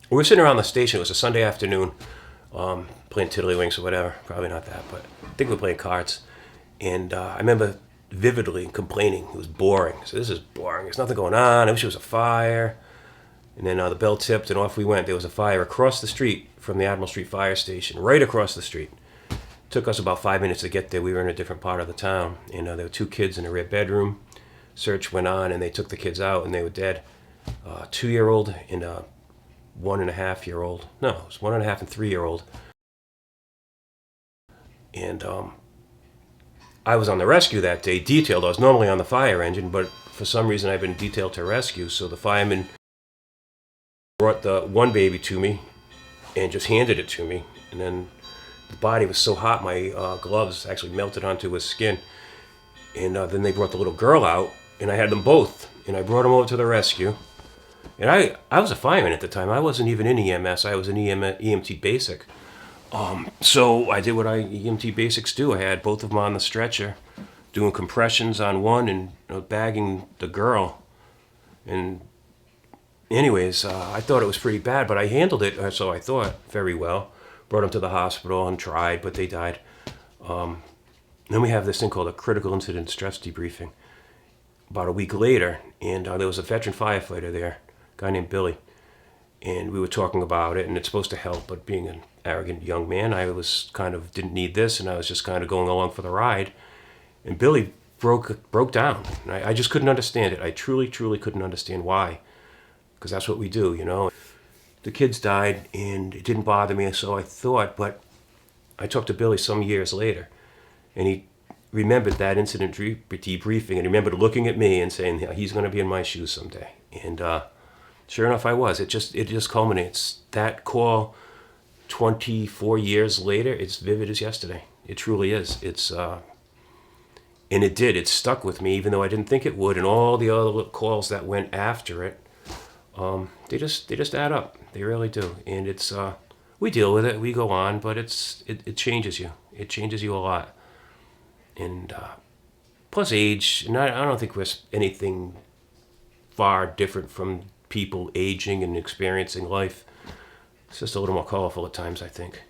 We were sitting around the station. It was a Sunday afternoon, playing tiddlywinks or whatever. Probably not that, but I think we were playing cards. And I remember vividly complaining. It was boring. So this is boring. There's nothing going on. I wish it was a fire. And then the bell tipped and off we went. There was a fire across the street from the Admiral Street Fire Station, right across the street. It took us about 5 minutes to get there. We were in a different part of the town. And there were two kids in the rear bedroom. Search went on and they took the kids out and they were dead. 2-year-old and a 1.5-year-old. No, it was 1.5 and 3-year-old. And I was on the rescue that day, detailed. I was normally on the fire engine, but for some reason I've been detailed to rescue. So the fireman brought the one baby to me and just handed it to me. And then the body was so hot, my gloves actually melted onto his skin. And then they brought the little girl out, and I had them both. And I brought them over to the rescue. And I was a fireman at the time. I wasn't even in EMS. I was an EMT basic. So I did what EMT basics do. I had both of them on the stretcher, doing compressions on one and bagging the girl. And anyways, I thought it was pretty bad, but I handled it, or so I thought, very well. Brought them to the hospital and tried, but they died. Then we have this thing called a critical incident stress debriefing. About a week later, and there was a veteran firefighter there, a guy named Billy. And we were talking about it, and it's supposed to help, but being an arrogant young man, I was kind of didn't need this, and I was just kind of going along for the ride. And Billy broke down. And I just couldn't understand it. I truly couldn't understand why, because that's what we do, you know. The kids died, and it didn't bother me, so I thought, but I talked to Billy some years later, and he remembered that incident debriefing, and he remembered looking at me and saying, yeah, he's going to be in my shoes someday. And sure enough, I was. It just culminates. That call, 24 years later, it's vivid as yesterday. It truly is. It's and it did. It stuck with me, even though I didn't think it would. And all the other calls that went after it, they just add up. They really do. And it's we deal with it. We go on, but it changes you. It changes you a lot. And plus age, and I don't think we're anything far different from people aging and experiencing life. It's just a little more colorful at times, I think.